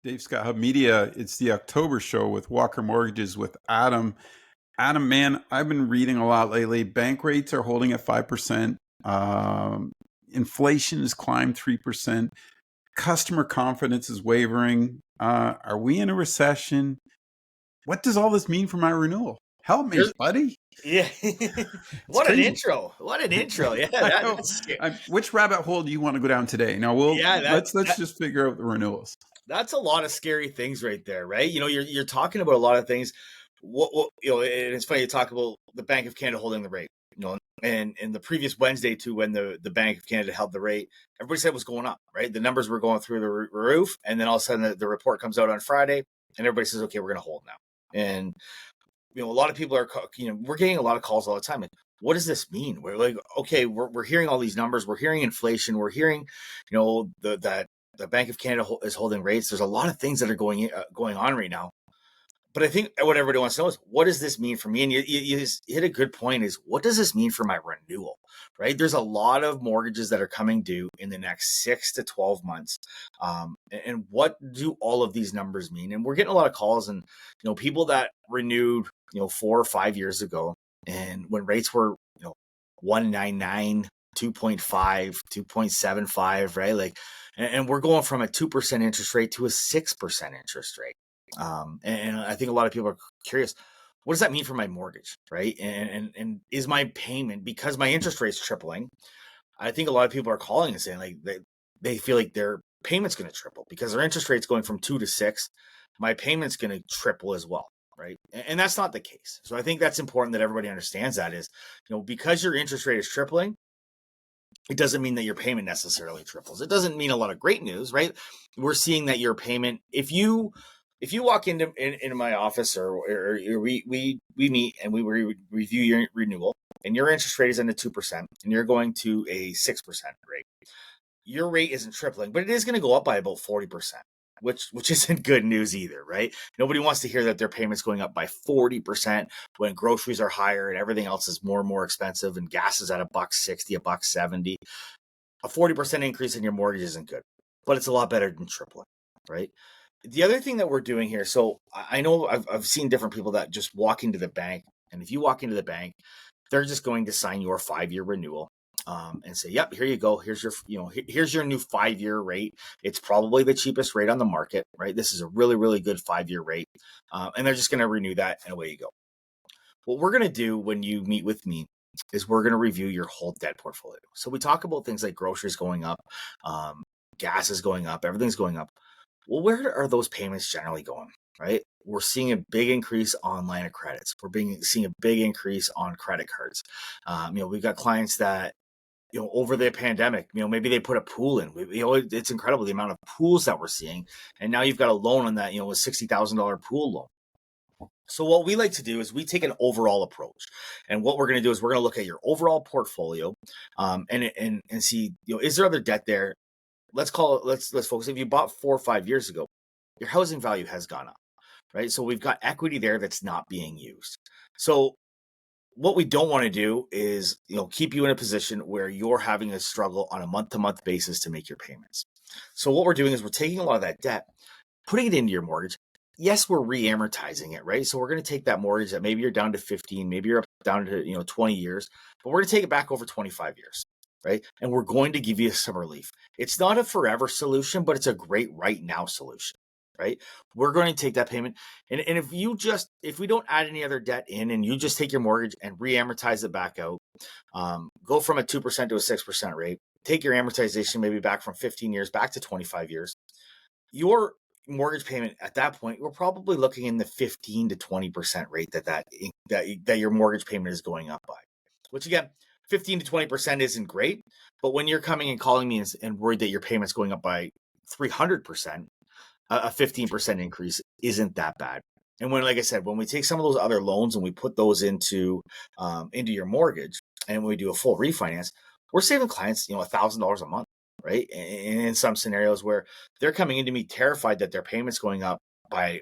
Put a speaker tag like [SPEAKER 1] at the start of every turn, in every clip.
[SPEAKER 1] Dave Scott Hub Media. It's the October show with Walker Mortgages with Adam. Adam, man, I've been reading a lot lately. Bank rates are holding at 5%. Inflation has climbed 3%. Customer confidence is wavering. Are we in a recession? What does all this mean for my renewal? Help me,
[SPEAKER 2] There's,
[SPEAKER 1] buddy.
[SPEAKER 2] yeah.
[SPEAKER 1] It's
[SPEAKER 2] What an
[SPEAKER 1] crazy.
[SPEAKER 2] intro. What an intro. Yeah,
[SPEAKER 1] I know.
[SPEAKER 2] that's scary.
[SPEAKER 1] Which rabbit hole do you want to go down today? Now,
[SPEAKER 2] Yeah,
[SPEAKER 1] let's just figure out the renewals.
[SPEAKER 2] that's a lot of scary things right there, right? You're talking about a lot of things. What and it's funny you talk about the Bank of Canada holding the rate. And in the previous Wednesday too, when the Bank of Canada held the rate, everybody said it was going up, right? The numbers were going through the roof, and then all of a sudden the report comes out on Friday, and everybody says, okay, we're going to hold now. And a lot of people are, we're getting a lot of calls all the time. Like, what does this mean? We're like, okay, we're hearing all these numbers. We're hearing inflation. We're hearing, that the Bank of Canada is holding rates. There's a lot of things that are going on right now. But I think what everybody wants to know is, what does this mean for me? And you hit a good point, is what does this mean for my renewal, right? There's a lot of mortgages that are coming due in the next 6 to 12 months. And what do all of these numbers mean? And we're getting a lot of calls and, people that renewed, 4 or 5 years ago. And when rates were, 1.99, 2.5, 2.75, right? Like, and we're going from a 2% interest rate to a 6% interest rate. And I think a lot of people are curious, what does that mean for my mortgage, right? And is my payment, because my interest rate's tripling? I think a lot of people are calling and saying like they feel like their payment's going to triple because their interest rate's going from 2 to 6. My payment's going to triple as well, right? And that's not the case. So I think that's important that everybody understands that is, because your interest rate is tripling, it doesn't mean that your payment necessarily triples. It doesn't mean a lot of great news, right? We're seeing that your payment, if you walk into my office or we meet and we review your renewal and your interest rate is in the 2% and you're going to a 6% rate, your rate isn't tripling, but it is going to go up by about 40%, which isn't good news either, right? Nobody wants to hear that their payment's going up by 40% when groceries are higher and everything else is more and more expensive and gas is at $1.60, $1.70. A 40% increase in your mortgage isn't good, but it's a lot better than tripling, right? The other thing that we're doing here, so I know I've seen different people that just walk into the bank, and if you walk into the bank, they're just going to sign your 5-year renewal and say, yep, here you go. Here's your new 5-year rate. It's probably the cheapest rate on the market, right? This is a really, really good 5-year rate. And they're just going to renew that, and away you go. What we're going to do when you meet with me is we're going to review your whole debt portfolio. So we talk about things like groceries going up, gas is going up, everything's going up. Well, where are those payments generally going, right? We're seeing a big increase on line of credits. Seeing a big increase on credit cards. We've got clients that, over the pandemic, maybe they put a pool in. It's incredible the amount of pools that we're seeing. And now you've got a loan on that, a $60,000 pool loan. So what we like to do is we take an overall approach. And what we're going to do is we're going to look at your overall portfolio and see, is there other debt there? Let's focus. If you bought 4 or 5 years ago, your housing value has gone up, right? So we've got equity there that's not being used. So what we don't want to do is, keep you in a position where you're having a struggle on a month-to-month basis to make your payments. So what we're doing is we're taking a lot of that debt, putting it into your mortgage. Yes, we're re-amortizing it, right? So we're going to take that mortgage that maybe you're down to 15, maybe you're down to 20 years, but we're going to take it back over 25 years. Right? And we're going to give you some relief. It's not a forever solution, but it's a great right now solution, right? We're going to take that payment. And if we don't add any other debt in and you just take your mortgage and re-amortize it back out, go from a 2% to a 6% rate, take your amortization maybe back from 15 years back to 25 years, your mortgage payment at that point, we're probably looking in the 15 to 20% rate that your mortgage payment is going up by, which again, 15 to 20% isn't great, but when you're coming and calling me and worried that your payment's going up by 300%, a 15% increase isn't that bad. And like I said, when we take some of those other loans and we put those into your mortgage and we do a full refinance, we're saving clients, $1,000 a month, right? And in some scenarios where they're coming into me terrified that their payment's going up by,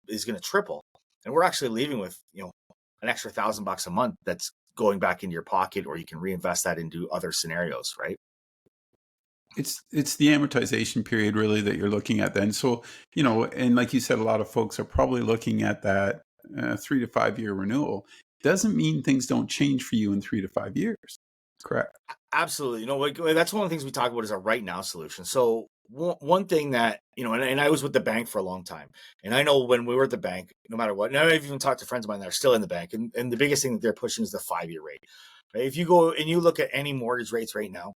[SPEAKER 2] is going to triple. And we're actually leaving with, an extra $1,000 a month that's going back into your pocket, or you can reinvest that into other scenarios, right?
[SPEAKER 1] It's the amortization period really that you're looking at then. So, and like you said, a lot of folks are probably looking at that 3 to 5 year renewal. Doesn't mean things don't change for you in 3 to 5 years. Correct.
[SPEAKER 2] Absolutely. Like, that's one of the things we talk about is a right now solution. So one thing that, and I was with the bank for a long time. And I know when we were at the bank, no matter what, and I've even talked to friends of mine that are still in the bank. And the biggest thing that they're pushing is the 5 year rate. Right? If you go and you look at any mortgage rates right now,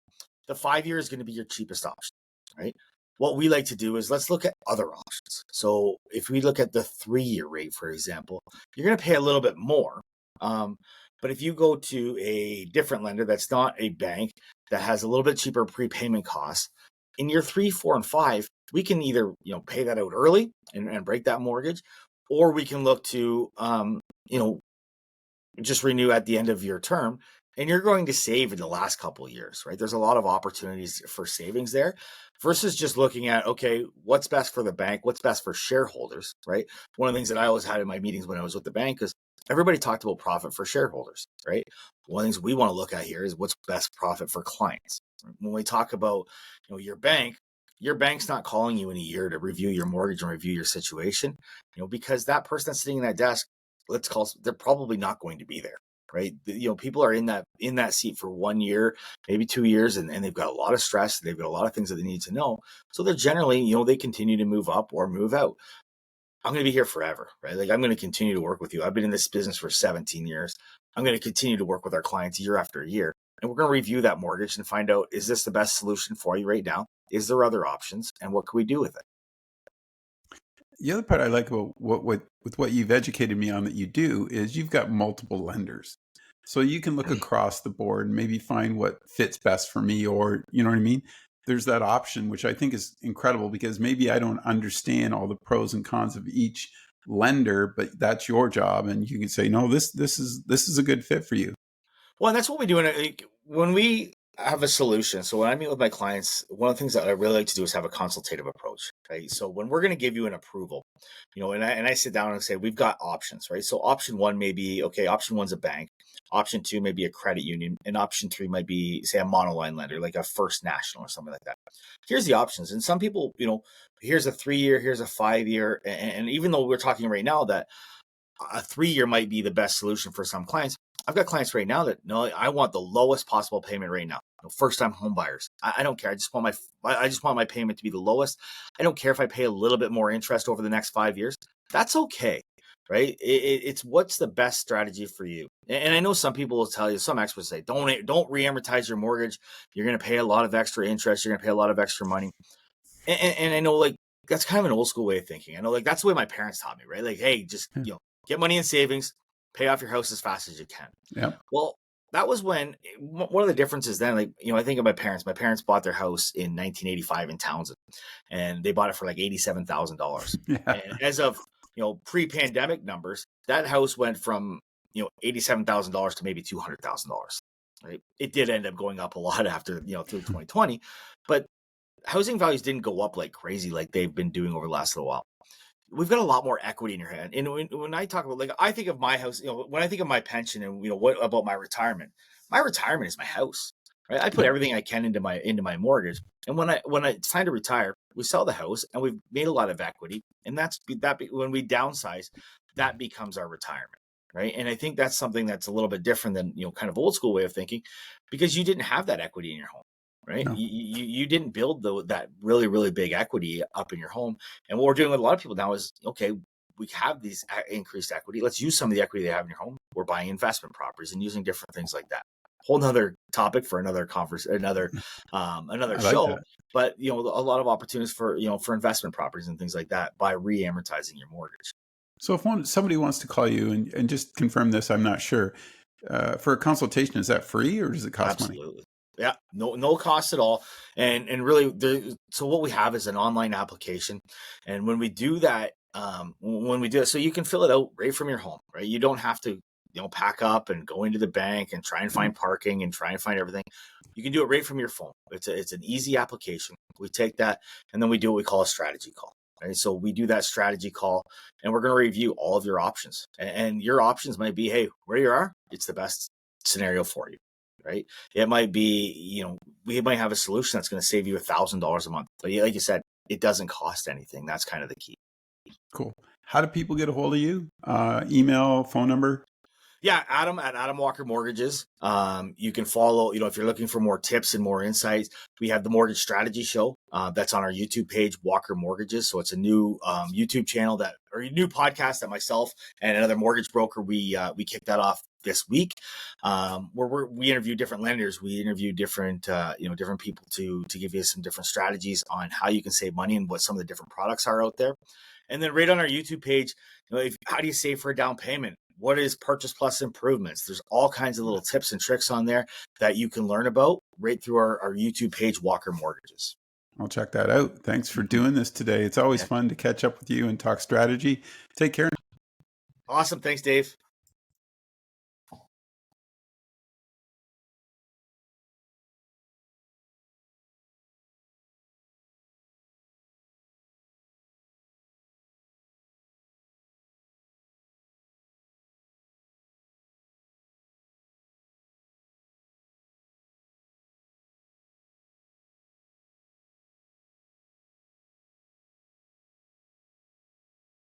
[SPEAKER 2] the 5 year is going to be your cheapest option. Right? What we like to do is let's look at other options. So if we look at the 3 year rate, for example, you're going to pay a little bit more. But if you go to a different lender that's not a bank that has a little bit cheaper prepayment costs, in year 3, 4, and 5, we can either pay that out early and break that mortgage, or we can look to just renew at the end of your term, and you're going to save in the last couple of years, right? There's a lot of opportunities for savings there versus just looking at, okay, what's best for the bank? What's best for shareholders, right? One of the things that I always had in my meetings when I was with the bank is everybody talked about profit for shareholders, right? One of the things we want to look at here is what's best profit for clients. When we talk about, your bank's not calling you in a year to review your mortgage and review your situation, because that person that's sitting in that desk, they're probably not going to be there, right? People are in that seat for 1 year, maybe 2 years, and they've got a lot of stress. They've got a lot of things that they need to know. So they're generally, they continue to move up or move out. I'm going to be here forever, right? Like I'm going to continue to work with you. I've been in this business for 17 years. I'm going to continue to work with our clients year after year. And we're going to review that mortgage and find out, is this the best solution for you right now? Is there other options? And what can we do with it?
[SPEAKER 1] The other part I like about what you've educated me on that you do is you've got multiple lenders. So you can look across the board and maybe find what fits best for me, or you know what I mean? There's that option, which I think is incredible because maybe I don't understand all the pros and cons of each lender, but that's your job. And you can say, no, this is a good fit for you.
[SPEAKER 2] Well, and that's what we do. When we have a solution, so when I meet with my clients, one of the things that I really like to do is have a consultative approach, right? So when we're going to give you an approval, and I sit down and say, we've got options, right? So option one may be, okay, option one's a bank. Option two may be a credit union. And option three might be, say, a monoline lender, like a First National or something like that. Here's the options. And some people, here's a 3 year, here's a 5 year. And even though we're talking right now that a 3 year might be the best solution for some clients, I've got clients right now that no, I want the lowest possible payment right now. First time home buyers. I don't care. I just want my payment to be the lowest. I don't care if I pay a little bit more interest over the next 5 years. That's okay. Right. It's what's the best strategy for you. And I know some people will tell you, some experts say, don't re-amortize your mortgage. You're going to pay a lot of extra interest. You're going to pay a lot of extra money. And I know like that's kind of an old school way of thinking. I know like that's the way my parents taught me, right? Like, hey, just, get money in savings, pay off your house as fast as you can.
[SPEAKER 1] Yeah.
[SPEAKER 2] Well, that was when one of the differences then, like, I think of my parents. My parents bought their house in 1985 in Townsend, and they bought it for like $87,000.
[SPEAKER 1] Yeah.
[SPEAKER 2] And as of, pre-pandemic numbers, that house went from, $87,000 to maybe $200,000. Right. It did end up going up a lot after, through 2020, but housing values didn't go up like crazy like they've been doing over the last little while. We've got a lot more equity in your hand. And when I talk about, like, I think of my house, when I think of my pension and, what about my retirement is my house, right? I put everything I can into my mortgage. And when it's time to retire, we sell the house and we've made a lot of equity. And when we downsize, that becomes our retirement. Right. And I think that's something that's a little bit different than, kind of old school way of thinking, because you didn't have that equity in your home. Right.
[SPEAKER 1] No.
[SPEAKER 2] You didn't build that really, really big equity up in your home. And what we're doing with a lot of people now is, okay, we have these increased equity. Let's use some of the equity they have in your home. We're buying investment properties and using different things like that. Whole nother topic for another conference, another show.
[SPEAKER 1] That.
[SPEAKER 2] But, a lot of opportunities for, for investment properties and things like that by re-amortizing your mortgage.
[SPEAKER 1] So if somebody wants to call you and just confirm this, I'm not sure, for a consultation, is that free or does it cost money?
[SPEAKER 2] Absolutely. Yeah, no cost at all. And really, so what we have is an online application. And when we do that, so you can fill it out right from your home, right? You don't have to, pack up and go into the bank and try and find parking and try and find everything. You can do it right from your phone. It's an easy application. We take that and then we do what we call a strategy call. Right? So we do that strategy call and we're going to review all of your options. And your options might be, hey, where you are, it's the best scenario for you. right? It might be, we might have a solution that's going to save you $1,000 a month. But like you said, it doesn't cost anything. That's kind of the key.
[SPEAKER 1] Cool. How do people get a hold of you? Email, phone number?
[SPEAKER 2] Yeah, Adam at Adam Walker Mortgages. You can follow, if you're looking for more tips and more insights, we have the Mortgage Strategy Show. That's on our YouTube page, Walker Mortgages. So it's a new YouTube channel or a new podcast that myself and another mortgage broker, we kicked that off this week, where we interview different lenders. We interview different, different people to give you some different strategies on how you can save money and what some of the different products are out there. And then right on our YouTube page, how do you save for a down payment? What is purchase plus improvements? There's all kinds of little tips and tricks on there that you can learn about right through our YouTube page, Walker Mortgages.
[SPEAKER 1] I'll check that out. Thanks for doing this today. It's always fun to catch up with you and talk strategy. Take care.
[SPEAKER 2] Awesome. Thanks, Dave.